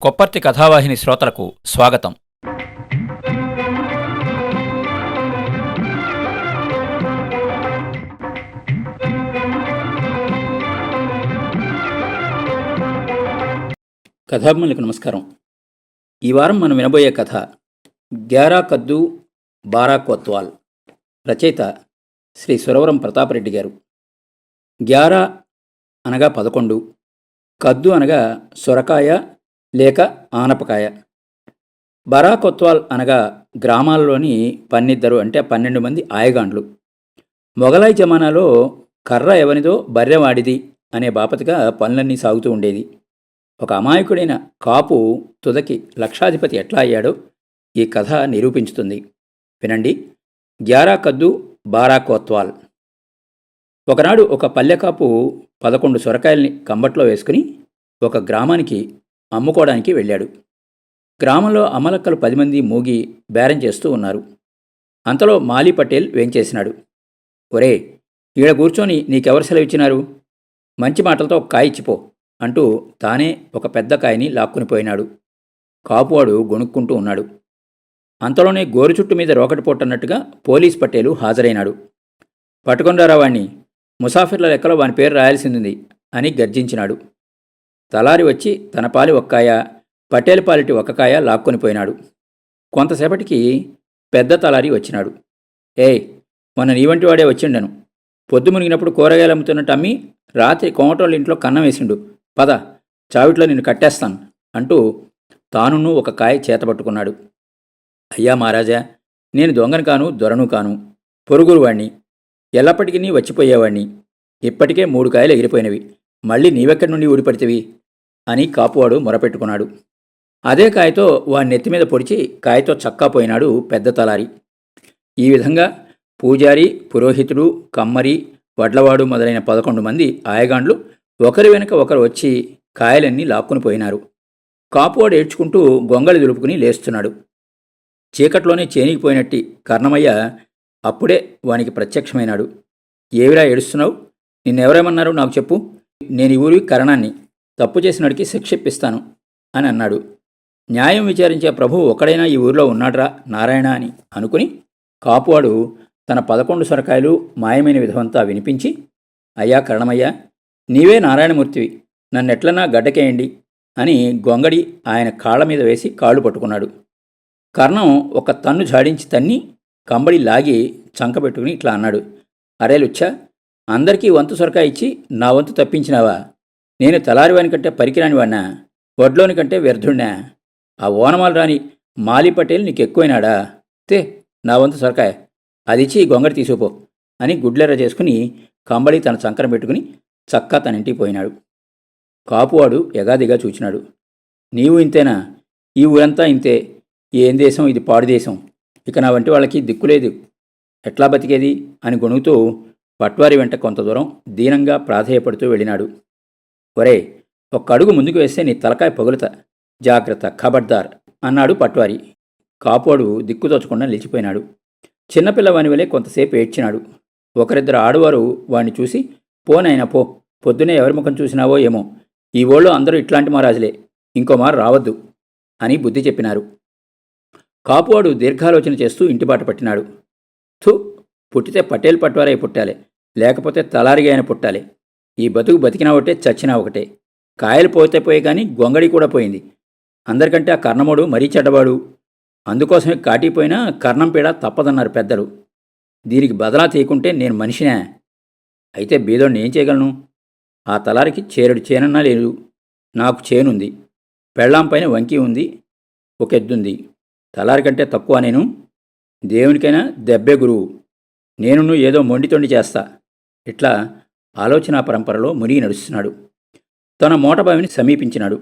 కొప్పర్తి కథావాహిని శ్రోతలకు స్వాగతం. కథాభిమానులకు నమస్కారం. ఈ వారం మనం వినబోయే కథ గ్యారా కద్దు బారా కోత్వాల్. రచయిత శ్రీ సురవరం ప్రతాపరెడ్డి గారు. గ్యారా అనగా 11, కద్దు అనగా సొరకాయ లేక ఆనపకాయ, బారా కోత్వాల్ అనగా గ్రామాల్లోని 12 అంటే 12 మంది ఆయగాండ్లు. మొఘలాయి జమానాలో కర్ర ఎవనిదో బర్రెవాడిది అనే బాపతిగా పనులన్నీ సాగుతూ ఉండేది. ఒక అమాయకుడైన కాపు తుదకి లక్షాధిపతి ఎట్లా అయ్యాడో ఈ కథ నిరూపించుతుంది. వినండి. గ్యారా కద్దు బారా కోత్వాల్. ఒకనాడు ఒక పల్లెకాపు 11 సొరకాయల్ని కంబట్లో వేసుకుని ఒక గ్రామానికి అమ్ముకోవడానికి వెళ్ళాడు. గ్రామంలో అమలక్కలు 10 మంది మూగి బేరం చేస్తూ ఉన్నారు. అంతలో మాలీ పటేల్ వేంచేసినాడు. ఒరే, ఈడ కూర్చొని నీకెవరు సెలవిచ్చినారు? మంచి మాటలతో ఒక కాయ ఇచ్చిపో అంటూ తానే ఒక పెద్ద కాయని లాక్కునిపోయినాడు. కాపువాడు గొణుక్కుంటూ ఉన్నాడు. అంతలోనే గోరు చుట్టు మీద రోకటి పొట్టన్నట్టుగా పోలీస్ పటేలు హాజరైనాడు. పట్టుకొండారా వాణ్ణి, ముసాఫిర్ల లెక్కలో వాని పేరు రాయాల్సింది అని గర్జించినాడు. తలారి వచ్చి తన పాలి ఒక్కాయ, పటేల్ పాలిటి ఒక్కకాయ లాక్కొనిపోయినాడు. కొంతసేపటికి పెద్ద తలారి వచ్చినాడు. ఏయ్, మొన్న నీ వంటి వాడే వచ్చిండను. పొద్దు మునిగినప్పుడు కూరగాయలు అమ్ముతున్నట్టు అమ్మి రాత్రి కోమటోళ్ళ ఇంట్లో కన్నం వేసిండు. పద, చావిట్లో నిన్ను కట్టేస్తాను అంటూ తానును ఒక కాయ చేతపట్టుకున్నాడు. అయ్యా మహారాజా, నేను దొంగను కాను, దొరను కాను, పొరుగురువాణ్ణి, ఎల్లప్పటికీ వచ్చిపోయేవాణ్ణి. ఇప్పటికే 3 కాయలు ఎగిరిపోయినవి, మళ్ళీ నీవెక్కడి నుండి ఊడిపడితివి అని కాపువాడు మొరపెట్టుకున్నాడు. అదే కాయతో వాడి నెత్తిమీద పొడిచి కాయతో చక్కాపోయినాడు పెద్ద తలారి. ఈ విధంగా పూజారి, పురోహితుడు, కమ్మరి, వడ్లవాడు మొదలైన 11 మంది ఆయగాండ్లు ఒకరి వెనుక ఒకరు వచ్చి కాయలన్నీ లాక్కుని పోయినారు. కాపువాడు ఏడ్చుకుంటూ గొంగళి దులుపుకుని లేస్తున్నాడు. చీకట్లోనే చేనికిపోయినట్టి కర్ణమయ్య అప్పుడే వానికి ప్రత్యక్షమైనాడు. ఏవిరా ఏడుస్తున్నావు? నిన్నెవరేమన్నారు నాకు చెప్పు. నేను ఈ ఊరి కరణాన్ని, తప్పు చేసినడికి శిక్ష ఇప్పిస్తాను అని అన్నాడు. న్యాయం విచారించే ప్రభువు ఒక్కడైనా ఈ ఊరిలో ఉన్నాడ్రా నారాయణ అని అనుకుని కాపువాడు తన 11 సొరకాయలు మాయమైన విధమంతా వినిపించి, అయ్యా కరణమయ్య, నీవే నారాయణమూర్తివి, నన్నెట్లన్నా గడ్డకేయండి అని గొంగడి ఆయన కాళ్ళ మీద వేసి కాళ్ళు పట్టుకున్నాడు. కర్ణం ఒక తన్ను జాడించి తన్ని కంబడి లాగి చంకబెట్టుకుని ఇట్లా అన్నాడు. అరే లుచ్చా, అందరికీ వంతు సొరకాయ ఇచ్చి నా వంతు తప్పించినావా? నేను తలారివాని కంటే పరికిరాని వాడినా, వడ్లోని కంటే వ్యర్థుడినా? ఆ ఓనమాలు రాని మాలీ పటేల్ నీకు ఎక్కువైనాడా? తే నా వంతు సొరకాయ, అదిచ్చి గొంగడి తీసుకుపో అని గుడ్లెర్ర చేసుకుని కంబడి తన చంకన పెట్టుకుని చక్కా తన ఇంటికి పోయినాడు. కాపువాడు ఎగాదిగా చూచినాడు. నీవు ఇంతేనా? ఈ ఊరంతా ఇంతే. ఏం దేశం ఇది? పాడు దేశం. ఇక నా వంటి వాళ్ళకి దిక్కులేదు, ఎట్లా బతికేది అని గొణుగుతూ పట్వారి వెంట కొంత దూరం దీనంగా ప్రాధేయపడుతూ వెళ్ళినాడు. ఒరే, ఒక్క అడుగు ముందుకు వేస్తే నీ తలకాయ పగులుతా, జాగ్రత్త, ఖబర్దార్ అన్నాడు పట్వారి. కాపువాడు దిక్కుతోచకుండా నిలిచిపోయినాడు. చిన్నపిల్లవాని వలె కొంతసేపు ఏడ్చినాడు. ఒకరిద్దరు ఆడవారు వాణ్ణి చూసి, పోనైనా పో, పొద్దునే ఎవరి ముఖం చూసినావో ఏమో, ఈ ఊళ్ళో అందరూ ఇట్లాంటి మహారాజులే, ఇంకో మారు రావద్దు అని బుద్ధి చెప్పినారు. కాపువాడు దీర్ఘాలోచన చేస్తూ ఇంటిబాట పట్టినాడు. థు, పుట్టితే పటేల్ పట్వారై పుట్టాలి, లేకపోతే తలారిగా అయిన పుట్టాలి. ఈ బతుకు బతికినా ఒకటే, చచ్చినా ఒకటే. కాయలు పోతే పోయే కానీ గొంగడి కూడా పోయింది. అందరికంటే ఆ కర్ణముడు మరీ చెడ్డవాడు. అందుకోసమే కాటిపోయినా కర్ణం పీడ తప్పదన్నారు పెద్దలు. దీనికి బదలా తీయకుంటే నేను మనిషినే. అయితే బీదోడిని ఏం చేయగలను? ఆ తలారికి చేరుడు చేనన్నా లేదు. నాకు చేనుంది, పెళ్ళాం పైన వంకి ఉంది, ఒక ఎద్దుంది. తలారి కంటే తక్కువ నేను? దేవునికైనా దెబ్బే గురువు. నేను ఏదో మొండితొండి చేస్తా. ఇట్లా ఆలోచనా పరంపరలో మునిగి నడుస్తున్నాడు. తన మోటబావిని సమీపించినాడు.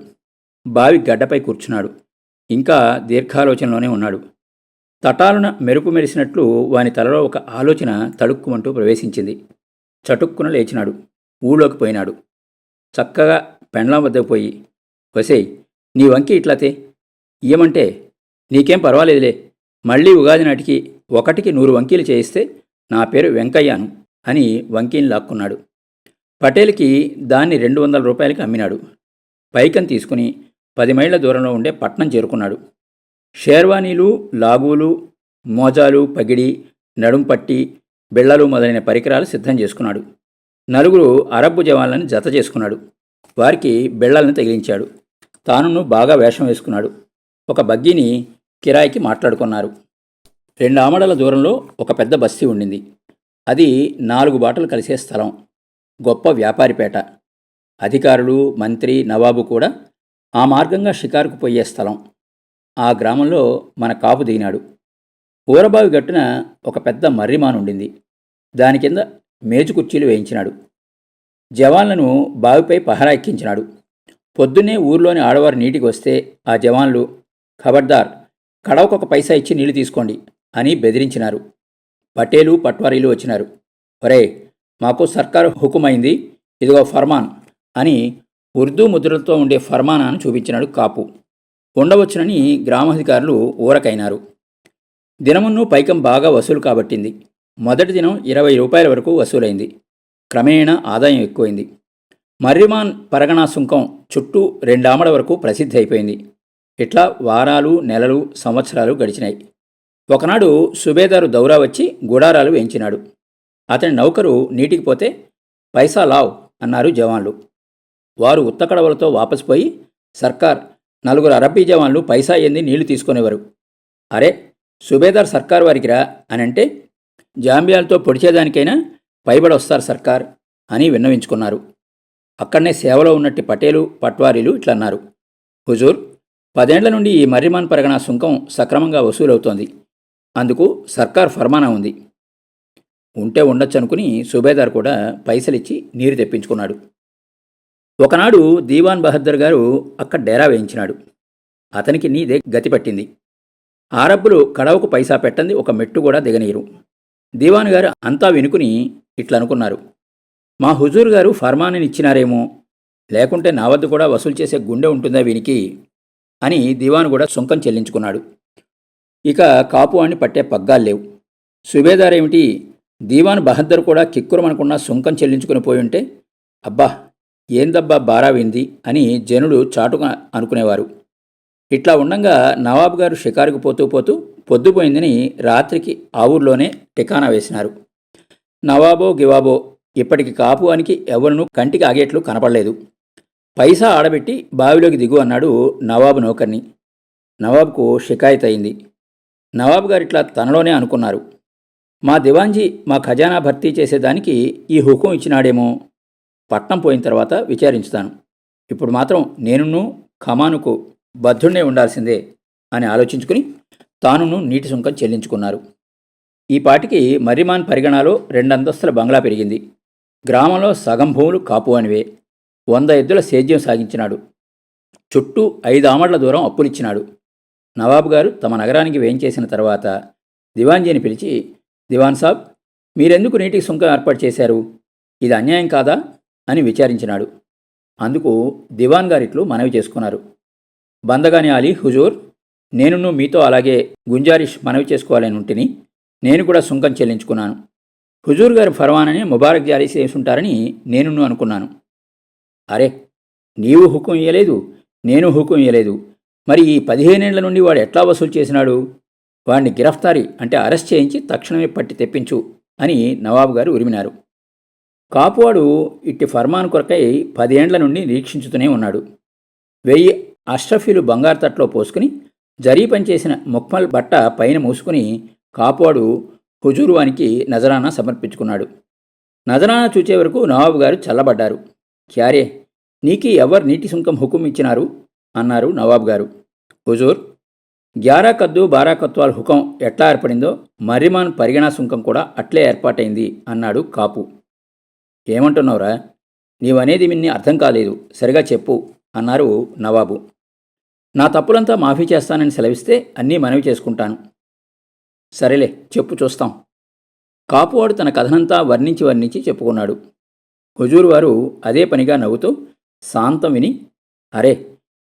బావి గడ్డపై కూర్చున్నాడు. ఇంకా దీర్ఘాలోచనలోనే ఉన్నాడు. తటాలున మెరుపు మెరిసినట్లు వాని తలలో ఒక ఆలోచన తడుక్కుమంటూ ప్రవేశించింది. చటుక్కున లేచినాడు. ఊళ్ళోకి పోయినాడు. చక్కగా పెండ్లాం వద్దకు పోయి, వసేయ్, నీ వంకి ఇట్లాతే ఇయ్యమంటే నీకేం పర్వాలేదులే, మళ్ళీ ఉగాది నాటికి 1కి 100 వంకీలు చేయిస్తే నా పేరు వెంకయ్యాను అని వంకీని లాక్కున్నాడు. పటేల్కి దాన్ని 200 రూపాయలకి అమ్మినాడు. పైకం తీసుకుని 10 మైళ్ళ దూరంలో ఉండే పట్నం చేరుకున్నాడు. షేర్వానీలు, లాగులు, మోజాలు, పగిడి, నడుంపట్టి, బిళ్ళలు మొదలైన పరికరాలు సిద్ధం చేసుకున్నాడు. నలుగురు అరబ్బు జవాన్లను జత చేసుకున్నాడు. వారికి బిళ్ళలను తగిలించాడు. తానును బాగా వేషం వేసుకున్నాడు. ఒక బగ్గీని కిరాయికి మాట్లాడుకున్నారు. 2 ఆమడల దూరంలో ఒక పెద్ద బస్తీ ఉండింది. అది 4 బాటలు కలిసే స్థలం. గొప్ప వ్యాపారిపేట. అధికారులు, మంత్రి, నవాబు కూడా ఆ మార్గంగా షికారుకు పోయే స్థలం. ఆ గ్రామంలో మన కాపు దిగినాడు. ఊరబావి గట్టున ఒక పెద్ద మర్రిమాను ఉండింది. దాని కింద మేజు కుర్చీలు వేయించినాడు. జవాన్లను బావిపై పహరా ఎక్కించినాడు. పొద్దున్నే ఊర్లోని ఆడవారు నీటికి వస్తే ఆ జవాన్లు, ఖబర్దార్, కడవకొక పైసా ఇచ్చి నీళ్లు తీసుకోండి అని బెదిరించినారు. పటేలు, పట్వారీలు వచ్చినారు. ఒరే, మాకు సర్కారు హుకుమైంది, ఇదిగో ఫర్మాన్ అని ఉర్దూ ముద్రలతో ఉండే ఫర్మానాను చూపించినాడు కాపు. ఉండవచ్చునని గ్రామాధికారులు ఊరకైనారు. దినమున్ను పైకం బాగా వసూలు కాబట్టింది. మొదటి దినం 20 రూపాయల వరకు వసూలైంది. క్రమేణా ఆదాయం ఎక్కువైంది. మర్రిమాన్ పరగణా సుంకం చుట్టూ 2 ఆమడ వరకు ప్రసిద్ధి అయిపోయింది. ఇట్లా వారాలు, నెలలు, సంవత్సరాలు గడిచినాయి. ఒకనాడు సుబేదారు దౌరా వచ్చి గుడారాలు వేయించినాడు. అతని నౌకరు నీటికి పోతే పైసా లావ్ అన్నారు జవాన్లు. వారు ఉత్తకడవలతో వాపసుపోయి, సర్కార్, 4 అరబ్బీ జవాన్లు పైసా ఏంది నీళ్లు తీసుకునేవారు. అరే, సుబేదార్ సర్కార్ వారికి రా అని అంటే, జాంబియాలతో పొడిచేదానికైనా పైబడొస్తారు సర్కార్ అని విన్నవించుకున్నారు. అక్కడనే సేవలో ఉన్నట్టు పటేలు, పట్వారీలు ఇట్లన్నారు. హుజూర్, 10 ఏళ్ల నుండి ఈ మర్రిమాన్ పరగణా సుంకం సక్రమంగా వసూలవుతోంది. అందుకు సర్కార్ ఫర్మానా ఉంది. ఉంటే ఉండొచ్చు అనుకుని సుబేదార్ కూడా పైసలిచ్చి నీరు తెప్పించుకున్నాడు. ఒకనాడు దీవాన్ బహద్దర్ గారు అక్కడ డేరా వేయించినాడు. అతనికి నీదే గతి పట్టింది. ఆరబ్బులు కడవకు పైసా పెట్టంది ఒక మెట్టు కూడా దిగనీరు. దీవాన్ గారు అంతా వినుకుని ఇట్లనుకున్నారు, మా హుజూర్ గారు ఫర్మాన్ని ఇచ్చినారేమో, లేకుంటే నా వద్ద కూడా వసూలు చేసే గుండె ఉంటుందా వీనికి అని దీవాన్ కూడా సుంకం చెల్లించుకున్నాడు. ఇక కాపువాణ్ణి పట్టే పగ్గాలు లేవు. సుబేదార్ ఏమిటి, దీవాన్ బహద్దర్ కూడా కిక్కురమనుకున్న సుంకం చెల్లించుకుని పోయుంటే, అబ్బా ఏందబ్బా బారావింది అని జనులు చాటుగా అనుకునేవారు. ఇట్లా ఉండంగా నవాబు గారు షికారుకు పోతూ పోతూ పొద్దుపోయిందని రాత్రికి ఆ ఊర్లోనే టికానా వేసినారు. నవాబో గివాబో ఇప్పటికి కాపువానికి ఎవరినూ కంటికి ఆగేట్లు కనపడలేదు. పైసా ఆడబెట్టి బావిలోకి దిగు అన్నాడు నవాబు నౌకర్ని. నవాబుకు షికాయత్ అయింది. నవాబు గారు ఇట్లా తనలోనే అనుకున్నారు, మా దివాంజీ మా ఖజానా భర్తీ చేసేదానికి ఈ హుకుం ఇచ్చినాడేమో. పట్నం పోయిన తర్వాత విచారించుతాను. ఇప్పుడు మాత్రం నేనును ఖమానుకు బద్ధుణ్ణే ఉండాల్సిందే అని ఆలోచించుకుని తానును నీటి సుంకం చెల్లించుకున్నారు. ఈ పాటికి మర్రిమాన్ పరిగణాలో 2 అంతస్తుల బంగ్లా పెరిగింది. గ్రామంలో సగం భూములు కాపువానివే. 100 ఎద్దుల సేద్యం సాగించినాడు. చుట్టూ 5 ఆమడ్ల దూరం అప్పులిచ్చినాడు. నవాబు గారు తమ నగరానికి వేయించేసిన తర్వాత దివాన్జీని పిలిచి, దివాన్ సాబ్, మీరెందుకు నీటికి సుంకం ఏర్పాటు చేశారు? ఇది అన్యాయం కాదా అని విచారించినాడు. అందుకు దివాన్ గారిట్లు మనవి చేసుకున్నారు. బందగాని అలీ హుజూర్, నేనును మీతో అలాగే గుంజారిష్ మనవి చేసుకోవాలని ఉంటిని. నేను కూడా సుంకం చెల్లించుకున్నాను. హుజూర్ గారి ఫర్మానని ముబారక్ జారీ చేసుంటారని నేనును అనుకున్నాను. అరే, నీవు హుకుం ఇయ్యలేదు, నేను హుకుం ఇయ్యలేదు. మరి ఈ 15 ఏళ్ల నుండి వాడు ఎట్లా వసూలు చేసినాడు? వాడిని గిరఫ్తారీ అంటే అరెస్ట్ చేయించి తక్షణమే పట్టి తెప్పించు అని నవాబు గారు ఉరిమినారు. కాపువాడు ఇట్టి ఫర్మాన్ కొరకై 10 ఏండ్ల నుండి నిరీక్షించుతూనే ఉన్నాడు. 1000 అష్రఫీలు బంగారు తట్లో పోసుకుని జరీ పనిచేసిన ముక్మల్ బట్ట పైన మూసుకుని కాపువాడు హుజూర్వానికి నజరానా సమర్పించుకున్నాడు. నజరానా చూచే వరకు నవాబు గారు చల్లబడ్డారు. క్యారే, నీకి ఎవరు నీటి సుంకం హుకుం ఇచ్చినారు అన్నారు నవాబు గారు. హుజూర్, 11 కద్దు 12 కత్వాల్ హుకం ఎట్లా ఏర్పడిందో మర్రిమాన్ పరిగణా సుంకం కూడా అట్లే ఏర్పాటైంది అన్నాడు కాపు. ఏమంటున్నావురా, నీవనేది విన్ని అర్థం కాలేదు, సరిగా చెప్పు అన్నారు నవాబు. నా తప్పులంతా మాఫీ చేస్తానని సెలవిస్తే అన్నీ మనవి చేసుకుంటాను. సరేలే, చెప్పు చూస్తాం. కాపువాడు తన కథనంతా వర్ణించి చెప్పుకున్నాడు. హుజూర్ వారు అదే పనిగా నవ్వుతూ శాంతం విని, అరే,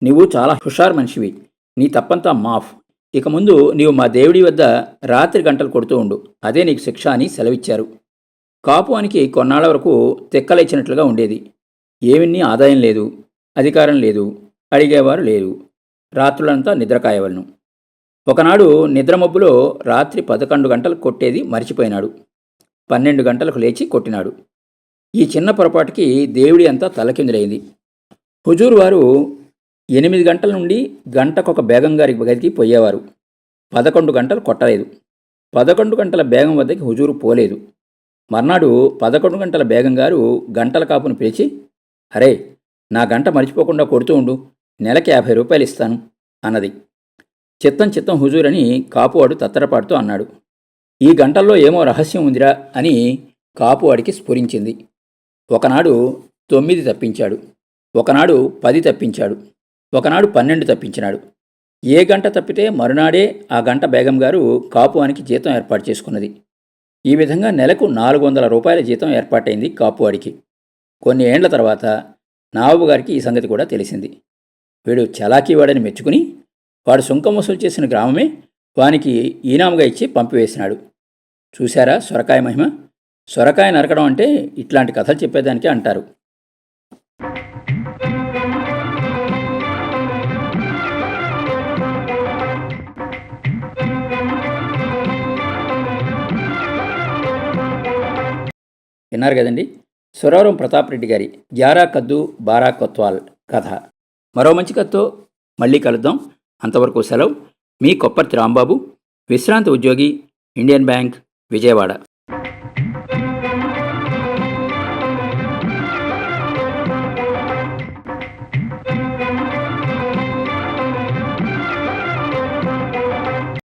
నీవు చాలా హుషార్ మనిషివి, నీ తప్పంతా మాఫ్. ఇక ముందు నీవు మా దేవుడి వద్ద రాత్రి గంటలు కొడుతూ ఉండు, అదే నీకు శిక్ష అని సెలవిచ్చారు. కాపువానికి కొన్నాళ్ల వరకు తెక్కలేచినట్లుగా ఉండేది. ఏమిన్నీ ఆదాయం లేదు, అధికారం లేదు. అడిగేవారు లేరు. రాత్రులంతా నిద్రకాయవలను. ఒకనాడు నిద్రమబ్బులో రాత్రి 11 గంటలకు కొట్టేది మరిచిపోయినాడు. 12 గంటలకు లేచి కొట్టినాడు. ఈ చిన్న పొరపాటుకి దేవుడి అంతా తలకిందులైంది. హుజూర్ వారు 8 గంటల నుండి గంటకొక బేగం గారి గదికి పోయేవారు. 11 గంటలు కొట్టలేదు. 11 గంటల బేగం వద్దకి హుజూరు పోలేదు. మర్నాడు 11 గంటల బేగం గారు గంటల కాపును పిలిచి, అరే, నా గంట మర్చిపోకుండా కొడుతూ ఉండు, నెలకి 50 రూపాయలు ఇస్తాను అన్నది. చిత్తం చిత్తం హుజూర్ అని కాపువాడు తత్తరపాటుతో అన్నాడు. ఈ గంటల్లో ఏమో రహస్యం ఉందిరా అని కాపువాడికి స్ఫురించింది. ఒకనాడు 9 తప్పించాడు, ఒకనాడు 10 తప్పించాడు, ఒకనాడు 12 తప్పించినాడు. ఏ గంట తప్పితే మరునాడే ఆ గంట బేగం గారు కాపువానికి జీతం ఏర్పాటు చేసుకున్నది. ఈ విధంగా నెలకు 400 రూపాయల జీతం ఏర్పాటైంది కాపువాడికి. కొన్ని ఏండ్ల తర్వాత నవాబు గారికి ఈ సంగతి కూడా తెలిసింది. వీడు చలాకీవాడని మెచ్చుకుని వాడు సుంకం వసూలు చేసిన గ్రామమే వానికి ఈనాముగా ఇచ్చి పంపివేసినాడు. చూశారా సొరకాయ మహిమ? సొరకాయ నరకడం అంటే ఇట్లాంటి కథలు చెప్పేదానికే అంటారు. విన్నారు కదండి, సురవరం ప్రతాప్ రెడ్డి గారి గ్యారా కద్దు బారా కొత్వాల్ కథ. మరో మంచి కథతో మళ్ళీ కలుద్దాం. అంతవరకు సెలవు. మీ కొప్పర్తి రాంబాబు, విశ్రాంతి ఉద్యోగి, ఇండియన్ బ్యాంక్, విజయవాడ.